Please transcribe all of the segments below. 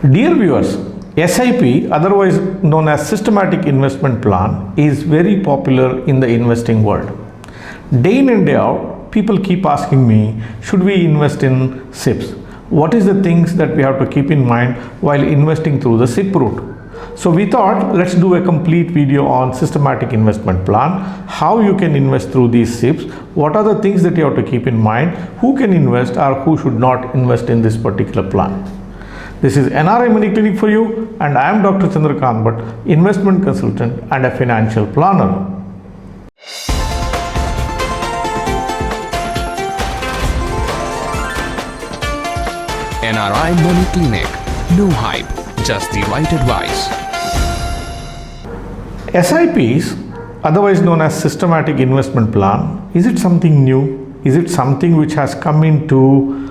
Dear viewers, SIP, otherwise known as Systematic Investment Plan, is very popular in the investing world. Day in and day out, people keep asking me, should we invest in SIPs? What is the things that we have to keep in mind while investing through the SIP route? So we thought, let's do a complete video on Systematic Investment Plan, how you can invest through these SIPs, what are the things that you have to keep in mind, who can invest or who should not invest in this particular plan. This is NRI Money Clinic for you, and I am Dr. Chandrakant Bhatt, investment consultant and a financial planner. NRI Money Clinic. No hype, just the right advice. SIPs, otherwise known as Systematic Investment Plan, is it something new? Is it something which has come into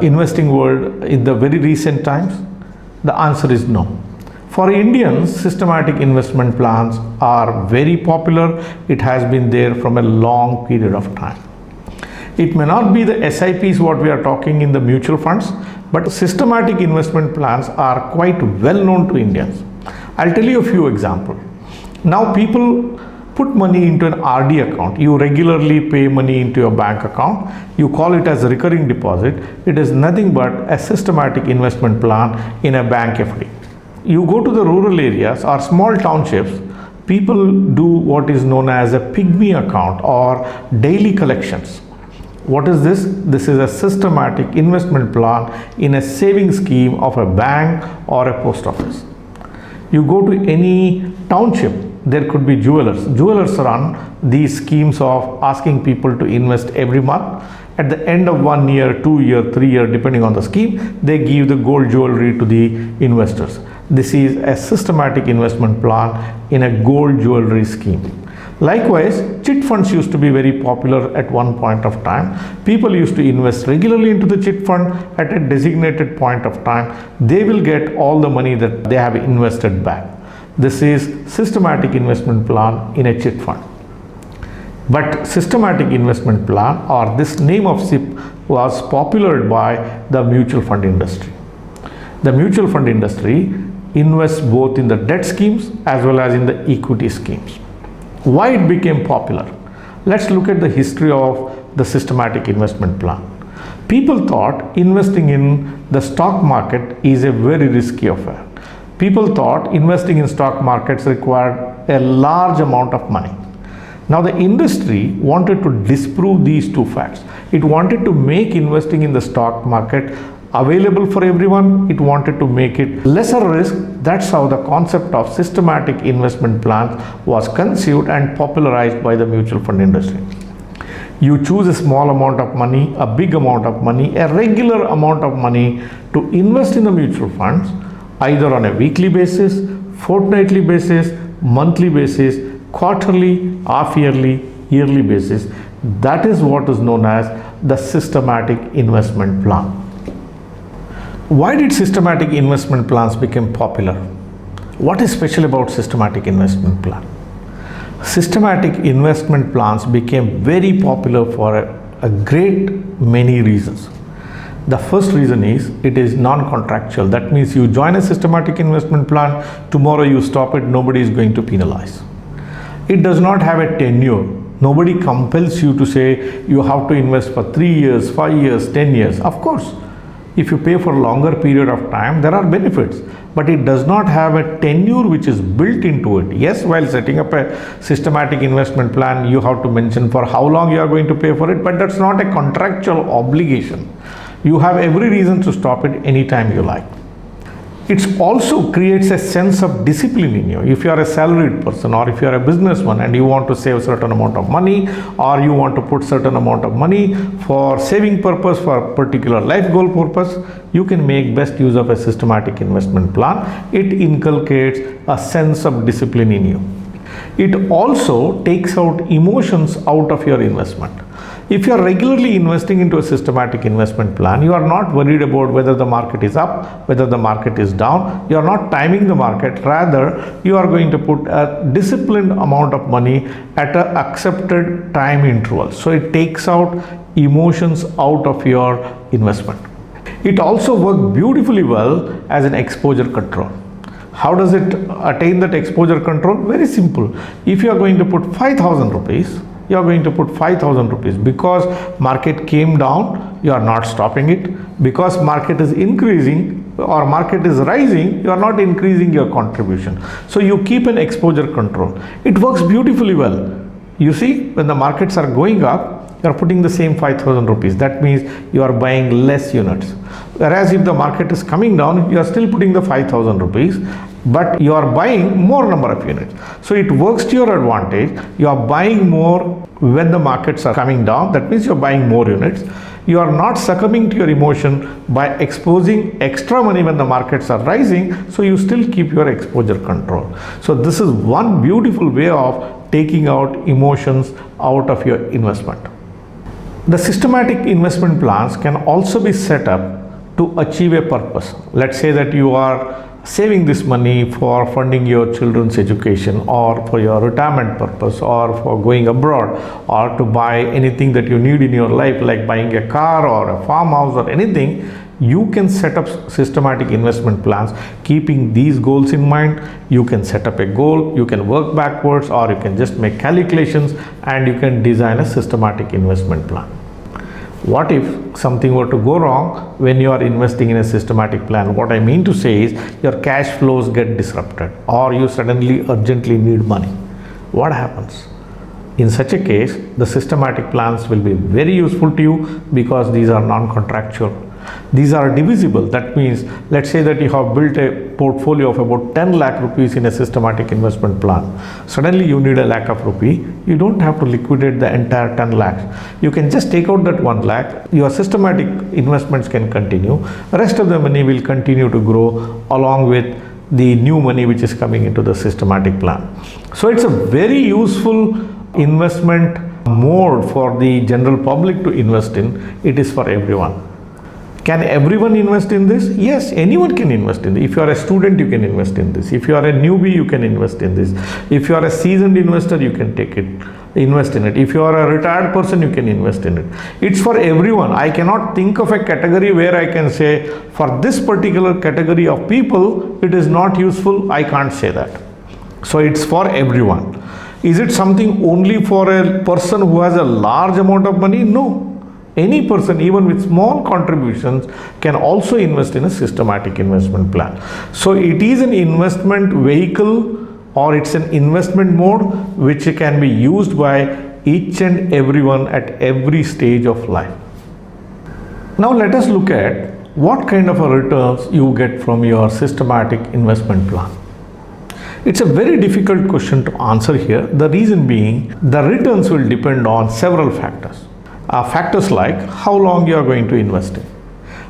investing world in the very recent times? The answer is no. For Indians, systematic investment plans are very popular. It has been there from a long period of time. It may not be the SIPs what we are talking in the mutual funds, but systematic investment plans are quite well known to Indians. I'll tell you a few examples. Now people put money into an RD account. You regularly pay money into your bank account. You call it as a recurring deposit. It is nothing but a systematic investment plan in a bank FD. You go to the rural areas or small townships, people do what is known as a pygmy account or daily collections. What is this? This is a systematic investment plan in a saving scheme of a bank or a post office. You go to any township, there could be jewelers. Jewelers run these schemes of asking people to invest every month. At the end of 1 year, 2 year, 3 year, depending on the scheme, they give the gold jewelry to the investors. This is a systematic investment plan in a gold jewelry scheme. Likewise, chit funds used to be very popular at one point of time. People used to invest regularly into the chit fund at a designated point of time. They will get all the money that they have invested back. This is systematic investment plan in a chit fund. But systematic investment plan, or this name of SIP, was popularized by the mutual fund industry. The mutual fund industry invests both in the debt schemes as well as in the equity schemes. Why it became popular? Let's look at the history of the systematic investment plan. People thought investing in the stock market is a very risky affair. People thought investing in stock markets required a large amount of money. Now the industry wanted to disprove these two facts. It wanted to make investing in the stock market available for everyone. It wanted to make it lesser risk. That's how the concept of systematic investment plans was conceived and popularized by the mutual fund industry. You choose a small amount of money, a big amount of money, a regular amount of money to invest in the mutual funds, either on a weekly basis, fortnightly basis, monthly basis, quarterly, half-yearly, yearly basis. That is what is known as the systematic investment plan. Why did systematic investment plans become popular? What is special about systematic investment plan? Systematic investment plans became very popular for a great many reasons. The first reason is it is non-contractual. That means you join a systematic investment plan, tomorrow you stop it, nobody is going to penalize. It does not have a tenure. Nobody compels you to say you have to invest for 3 years, 5 years, 10 years. Of course, if you pay for a longer period of time, there are benefits, but it does not have a tenure which is built into it. Yes, while setting up a systematic investment plan, you have to mention for how long you are going to pay for it, but that's not a contractual obligation. You have every reason to stop it anytime you like. It also creates a sense of discipline in you. If you are a salaried person or if you are a businessman and you want to save a certain amount of money, or you want to put certain amount of money for saving purpose, for a particular life goal purpose, you can make best use of a systematic investment plan. It inculcates a sense of discipline in you. It also takes out emotions out of your investment. If you are regularly investing into a systematic investment plan, you are not worried about whether the market is up, whether the market is down. You are not timing the market. Rather, you are going to put a disciplined amount of money at an accepted time interval. So it takes out emotions out of your investment. It also works beautifully well as an exposure control. How does it attain that exposure control? Very simple. If you are going to put 5,000 rupees, you are going to put 5,000 rupees. Because market came down, you are not stopping it. Because market is increasing or market is rising, you are not increasing your contribution. So you keep an exposure control. It works beautifully well. You see, when the markets are going up, you are putting the same 5,000 rupees. That means you are buying less units. Whereas if the market is coming down, you are still putting the 5,000 rupees, but you are buying more number of units. So it works to your advantage. You are buying more when the markets are coming down. That means you are buying more units. You are not succumbing to your emotion by exposing extra money when the markets are rising. So you still keep your exposure control. So this is one beautiful way of taking out emotions out of your investment. The systematic investment plans can also be set up to achieve a purpose. Let's say that you are saving this money for funding your children's education, or for your retirement purpose, or for going abroad, or to buy anything that you need in your life, like buying a car or a farmhouse or anything. You can set up systematic investment plans keeping these goals in mind. You can set up a goal, you can work backwards, or you can just make calculations and you can design a systematic investment plan. What if something were to go wrong when you are investing in a systematic plan? What I mean to say is your cash flows get disrupted, or you suddenly urgently need money. What happens? In such a case, the systematic plans will be very useful to you because these are non-contractual. These are divisible. That means, let's say that you have built a portfolio of about 10 lakh rupees in a systematic investment plan. Suddenly you need a lakh of rupee. You don't have to liquidate the entire 10 lakhs. You can just take out that 1 lakh. Your systematic investments can continue. The rest of the money will continue to grow along with the new money which is coming into the systematic plan. So it's a very useful investment mode for the general public to invest in. It is for everyone. Can everyone invest in this? Yes, anyone can invest in this. If you are a student, you can invest in this. If you are a newbie, you can invest in this. If you are a seasoned investor, you can invest in it. If you are a retired person, you can invest in it. It's for everyone. I cannot think of a category where I can say for this particular category of people, it is not useful. I can't say that. So it's for everyone. Is it something only for a person who has a large amount of money? No. Any person, even with small contributions, can also invest in a systematic investment plan. So it is an investment vehicle, or it's an investment mode which can be used by each and everyone at every stage of life. Now let us look at what kind of a returns you get from your systematic investment plan. It's a very difficult question to answer here. The reason being, the returns will depend on several factors. Factors like how long you are going to invest in,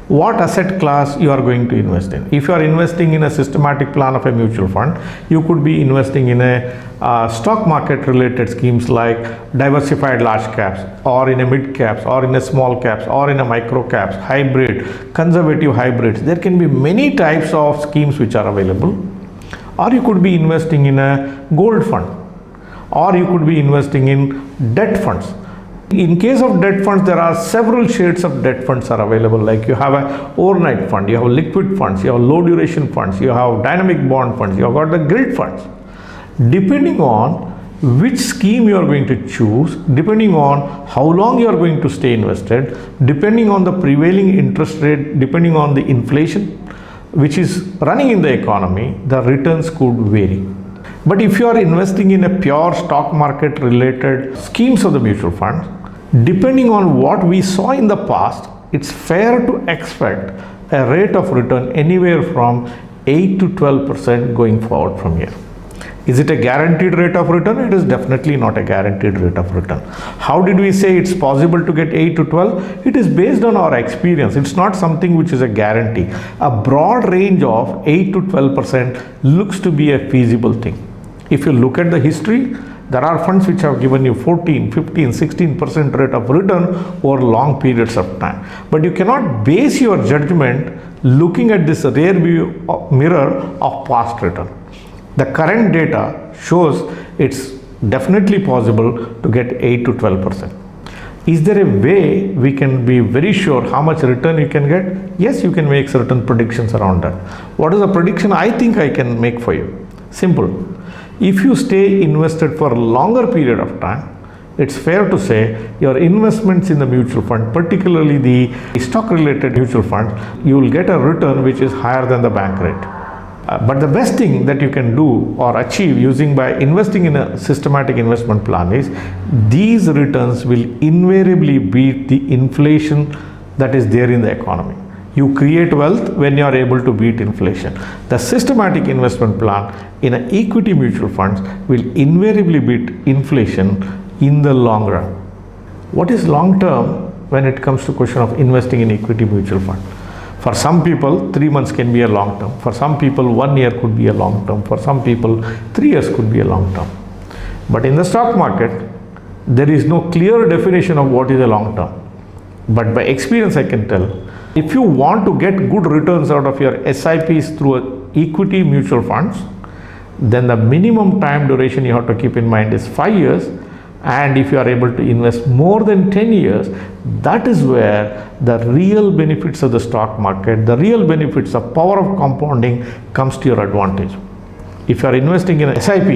what asset class you are going to invest in. If you are investing in a systematic plan of a mutual fund, you could be investing in a stock market related schemes like diversified large caps, or in a mid caps, or in a small caps, or in a micro caps, hybrid, conservative hybrids. There can be many types of schemes which are available. Or you could be investing in a gold fund, or you could be investing in debt funds. In case of debt funds, there are several shades of debt funds are available. Like you have a overnight fund, you have liquid funds, you have low duration funds, you have dynamic bond funds, you have got the gilt funds. Depending on which scheme you are going to choose, depending on how long you are going to stay invested, depending on the prevailing interest rate, depending on the inflation which is running in the economy, the returns could vary. But if you are investing in a pure stock market related schemes of the mutual funds, depending on what we saw in the past, it's fair to expect a rate of return anywhere from 8 to 12% going forward from here. Is it a guaranteed rate of return? It is definitely not a guaranteed rate of return. How did we say it's possible to get 8 to 12? It is based on our experience. It's not something which is a guarantee. A broad range of 8 to 12% looks to be a feasible thing. If you look at the history, there are funds which have given you 14, 15, 16% rate of return over long periods of time. But you cannot base your judgment looking at this rear view mirror of past return. The current data shows it's definitely possible to get 8 to 12%. Is there a way we can be very sure how much return you can get? Yes, you can make certain predictions around that. What is the prediction I think I can make for you? Simple. If you stay invested for a longer period of time, it's fair to say your investments in the mutual fund, particularly the stock related mutual funds, you will get a return which is higher than the bank rate. But the best thing that you can do or achieve using by investing in a systematic investment plan is these returns will invariably beat the inflation that is there in the economy. You create wealth when you are able to beat inflation. The systematic investment plan in an equity mutual funds will invariably beat inflation in the long run. What is long term when it comes to question of investing in equity mutual fund? For some people, 3 months can be a long term. For some people, 1 year could be a long term. For some people, 3 years could be a long term. But in the stock market, there is no clear definition of what is a long term. But by experience, I can tell, if you want to get good returns out of your SIPs through equity mutual funds, then the minimum time duration you have to keep in mind is 5 years. And if you are able to invest more than 10 years, that is where the real benefits of the stock market, the real benefits of power of compounding comes to your advantage. If you are investing in an SIP,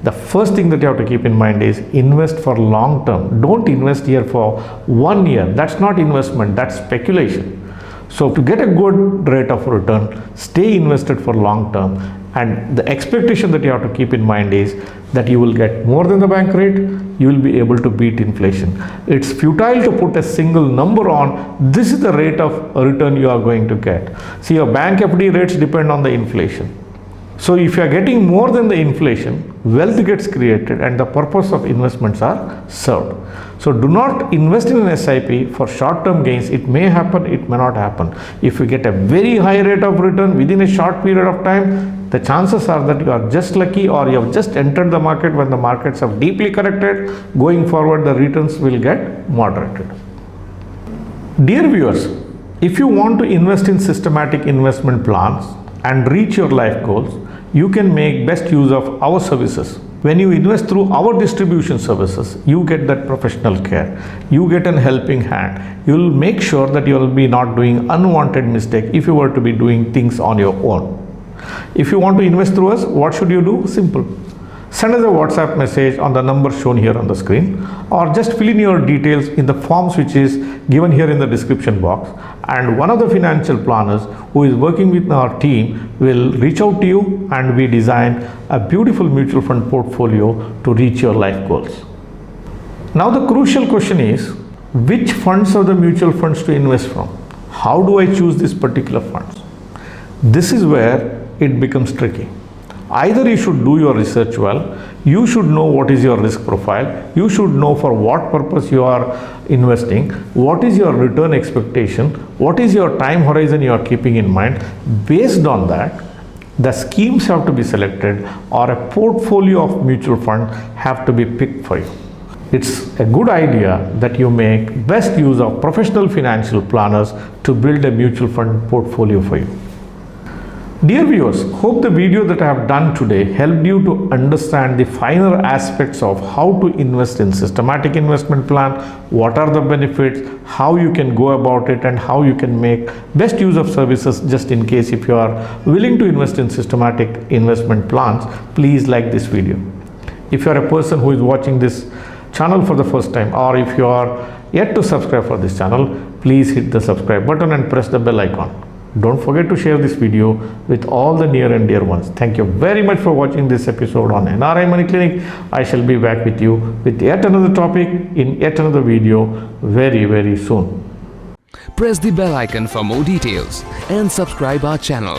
the first thing that you have to keep in mind is invest for long term. Don't invest here for 1 year. That's not investment, that's speculation. So to get a good rate of return, stay invested for long term. And the expectation that you have to keep in mind is that you will get more than the bank rate, you will be able to beat inflation. It's futile to put a single number on this is the rate of return you are going to get. See, your bank FD rates depend on the inflation. So if you are getting more than the inflation, wealth gets created and the purpose of investments are served. So do not invest in an SIP for short-term gains. It may happen, it may not happen. If you get a very high rate of return within a short period of time, the chances are that you are just lucky or you have just entered the market when the markets have deeply corrected. Going forward, the returns will get moderated. Dear viewers, if you want to invest in systematic investment plans and reach your life goals, you can make best use of our services. When you invest through our distribution services, you get that professional care. You get an helping hand. You will make sure that you will be not doing unwanted mistake if you were to be doing things on your own. If you want to invest through us, what should you do? Simple. Send us a WhatsApp message on the number shown here on the screen, or just fill in your details in the forms which is given here in the description box, and one of the financial planners who is working with our team will reach out to you and we design a beautiful mutual fund portfolio to reach your life goals. Now the crucial question is, which funds are the mutual funds to invest from? How do I choose these particular funds? This is where it becomes tricky. Either you should do your research well, you should know what is your risk profile, you should know for what purpose you are investing, what is your return expectation, what is your time horizon you are keeping in mind. Based on that, the schemes have to be selected or a portfolio of mutual funds have to be picked for you. It's a good idea that you make best use of professional financial planners to build a mutual fund portfolio for you. Dear viewers, hope the video that I have done today helped you to understand the finer aspects of how to invest in systematic investment plan, what are the benefits, how you can go about it, and how you can make best use of services. Just in case if you are willing to invest in systematic investment plans, please like this video. If you are a person who is watching this channel for the first time, or if you are yet to subscribe for this channel, please hit the subscribe button and press the bell icon. Don't forget to share this video with all the near and dear ones. Thank you very much for watching this episode on NRI Money Clinic. I shall be back with you with yet another topic in yet another video very, very soon. Press the bell icon for more details and subscribe our channel.